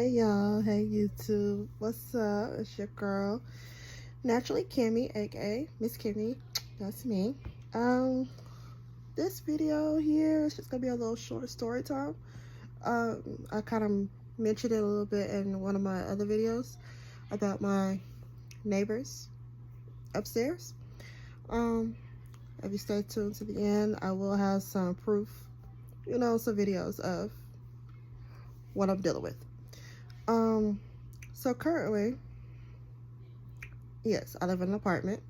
Hey y'all, hey YouTube, what's up? It's your girl, Naturally Kimmy, aka Miss Kimmy. That's me. Um, this video here is just gonna be a little short story time. I kind of mentioned it a little bit in one of my other videos about my neighbors upstairs. Um, if you stay tuned to the end, I will have some proof, some videos of what I'm dealing with. So currently, yes, I live in an apartment.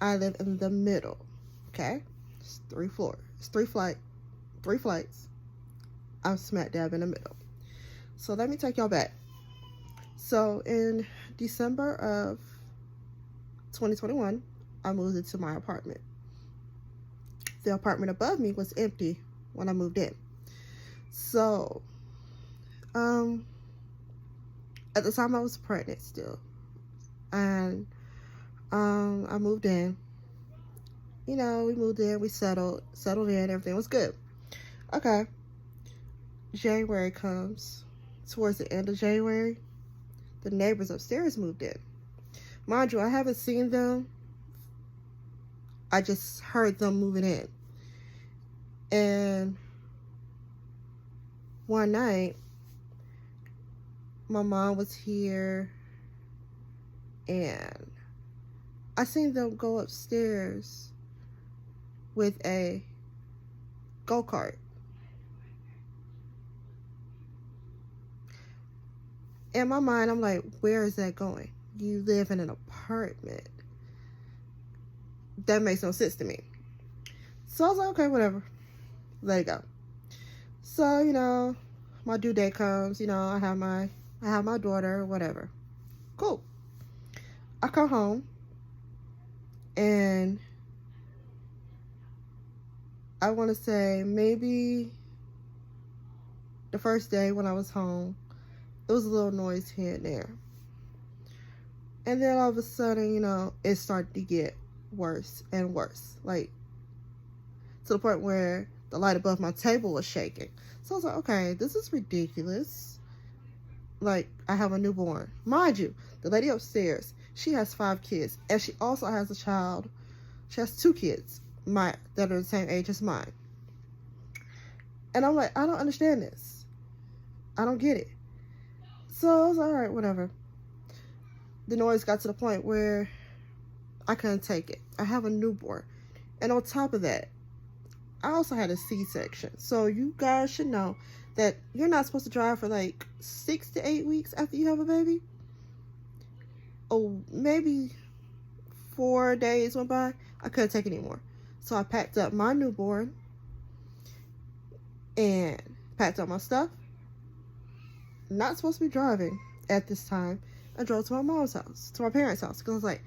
I live in the middle. Okay, it's 3 floors. It's three flights. I'm smack dab in the middle. So let me take y'all back. So in December of 2021, I moved into my apartment. The apartment above me was empty when I moved in. So, at the time I was pregnant still, and I moved in. We moved in, we settled in, everything was good. Okay. January comes. Towards the end of January, the neighbors upstairs moved in. Mind you, I haven't seen them. I just heard them moving in. And one night, my mom was here, and I seen them go upstairs with a go-kart. In my mind, I'm like, where is that going? You live in an apartment. That makes no sense to me. So I was like, okay, whatever. Let it go. So, my due date comes, I have my daughter, whatever. Cool. I come home, and I want to say maybe the first day when I was home, it was a little noise here and there. And then all of a sudden, it started to get worse and worse. Like, to the point where the light above my table was shaking. So I was like, okay, this is ridiculous. Like, I have a newborn. Mind you, the lady upstairs, she has 5 kids. And she also has a child. She has 2 kids that are the same age as mine. And I'm like, I don't understand this. I don't get it. So I was like, all right, whatever. The noise got to the point where I couldn't take it. I have a newborn. And on top of that, I also had a C-section. So you guys should know that you're not supposed to drive for like 6 to 8 weeks after you have a baby. Oh, maybe 4 days went by. I couldn't take it anymore. So I packed up my newborn and packed up my stuff. Not supposed to be driving at this time. I drove to my mom's house, to my parents' house, because I was like,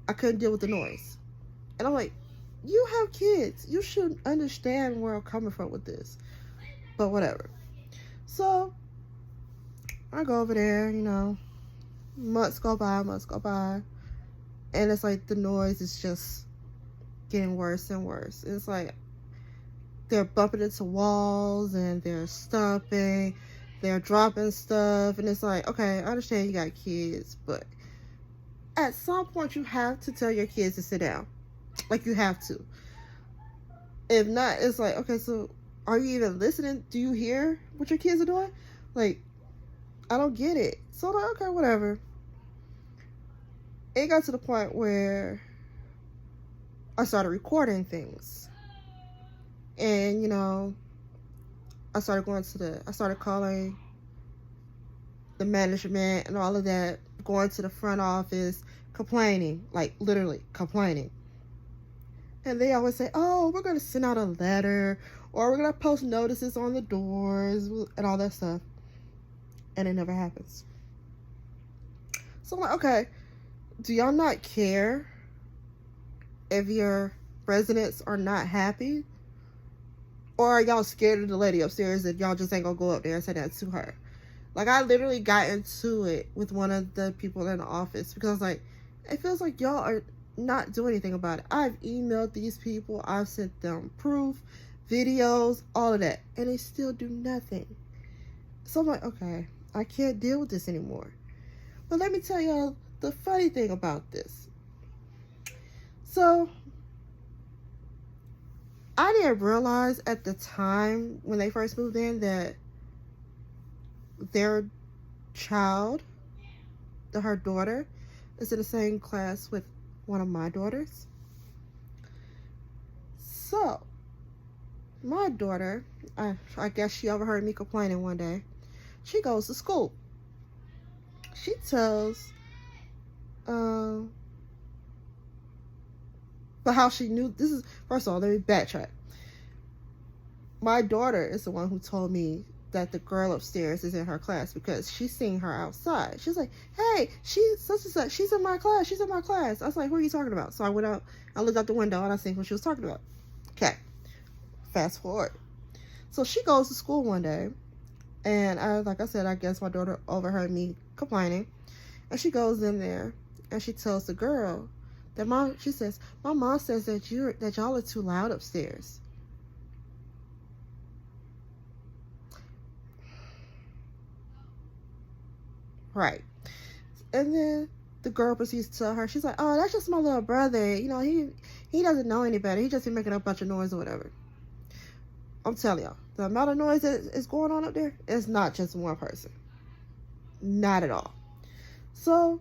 I couldn't deal with the noise. And I'm like, you have kids. You should understand where I'm coming from with this. But whatever. So, I go over there, months go by. And it's like the noise is just getting worse and worse. It's like they're bumping into walls and they're stomping. They're dropping stuff. And it's like, okay, I understand you got kids, but at some point you have to tell your kids to sit down. Like, you have to. If not, it's like, okay, so are you even listening? Do you hear what your kids are doing? Like, I don't get it. So I'm like, okay, whatever. It got to the point where I started recording things. And, I started calling the management and all of that, going to the front office, complaining, like literally complaining. And they always say, oh, we're going to send out a letter, or we're going to post notices on the doors and all that stuff. And it never happens. So I'm like, okay, do y'all not care if your residents are not happy? Or are y'all scared of the lady upstairs that y'all just ain't going to go up there and say that to her? Like, I literally got into it with one of the people in the office because I was like, it feels like y'all are not doing anything about it. I've emailed these people. I've sent them proof, videos, all of that. And they still do nothing. So I'm like, okay, I can't deal with this anymore. But let me tell y'all the funny thing about this. So, I didn't realize at the time when they first moved in that their child, her daughter, is in the same class with one of my daughters. So, my daughter, I guess she overheard me complaining one day. She goes to school. She tells, but how she knew this is, first of all, let me backtrack. My daughter is the one who told me that the girl upstairs is in her class because she's seeing her outside. She's like, hey, she's such and such, she's in my class, she's in my class. I was like, who are you talking about? So I went out, I looked out the window and I seen who she was talking about. Okay, fast forward. So she goes to school one day, and like I said, I guess my daughter overheard me complaining, and she goes in there and she tells the girl that she says, my mom says that y'all are too loud upstairs. Right. And then the girl proceeds to tell her, she's like, oh, that's just my little brother. You know, he doesn't know any better. He just be making up a bunch of noise or whatever. I'm telling y'all, the amount of noise that is going on up there is not just one person. Not at all. So,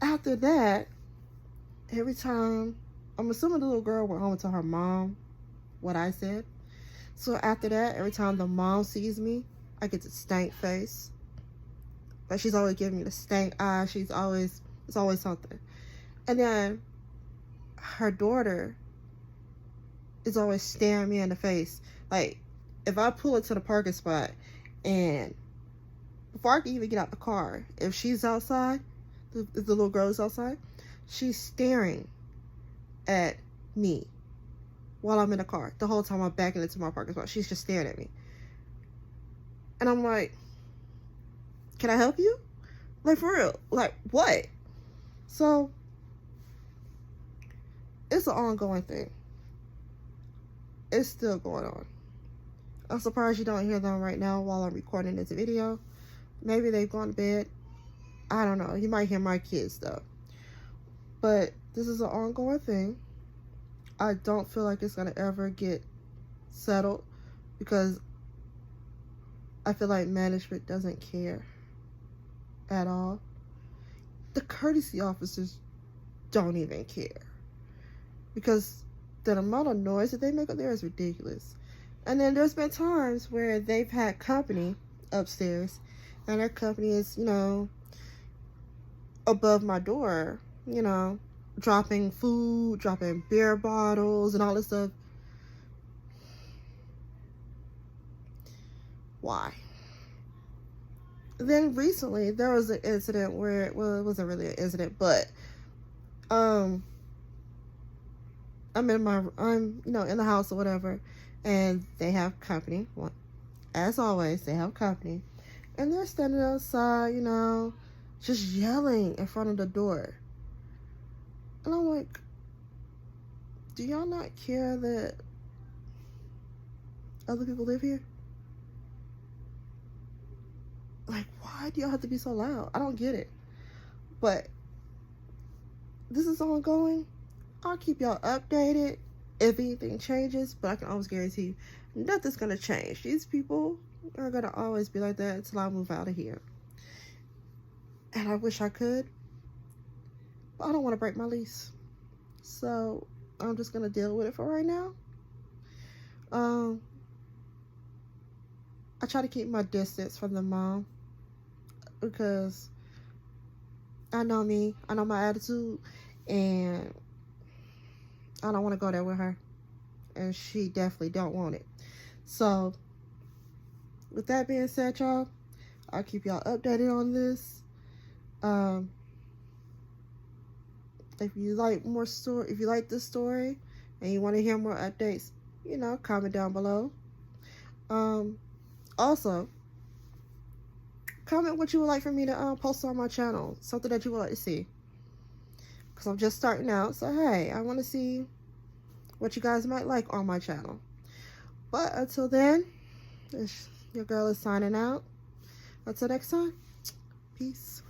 after that, every time, I'm assuming the little girl went home and told her mom what I said. So after that, every time the mom sees me, I get the stank face. But she's always giving me the stank eye. It's always something. And then her daughter is always staring me in the face. Like, if I pull into the parking spot and before I can even get out the car, if she's outside, if the little girl is outside, she's staring at me while I'm in the car. The whole time I'm backing into my parking spot, she's just staring at me. And I'm like, can I help you? Like, for real. Like, what? So, it's an ongoing thing. It's still going on. I'm surprised you don't hear them right now while I'm recording this video. Maybe they've gone to bed. I don't know. You might hear my kids, though. But this is an ongoing thing. I don't feel like it's going to ever get settled because I feel like management doesn't care at all. The courtesy officers don't even care because the amount of noise that they make up there is ridiculous. And then there's been times where they've had company upstairs and their company is, you know, above my door, you know, dropping food, dropping beer bottles and all this stuff. Why? Then recently there was an incident where, well, it wasn't really an incident, but I'm you know, in the house or whatever, and they have company. Well, as always, they have company, and they're standing outside, you know, just yelling in front of the door. And I'm like, do y'all not care that other people live here? Like, why do y'all have to be so loud? I don't get it. But this is ongoing. I'll keep y'all updated if anything changes, but I can always guarantee you nothing's gonna change. These people are gonna always be like that until I move out of here. And I wish I could, but I don't want to break my lease. So I'm just gonna deal with it for right now. I try to keep my distance from the mom because I know me, I know my attitude, and I don't want to go there with her, and she definitely don't want it. So with that being said, y'all, I'll keep y'all updated on this. If you like more story, if you like this story and you want to hear more updates, you know, comment down below. Also, comment what you would like for me to post on my channel, something that you would like to see, because I'm just starting out. So hey, I want to see what you guys might like on my channel. But until then, your girl is signing out. Until next time, peace.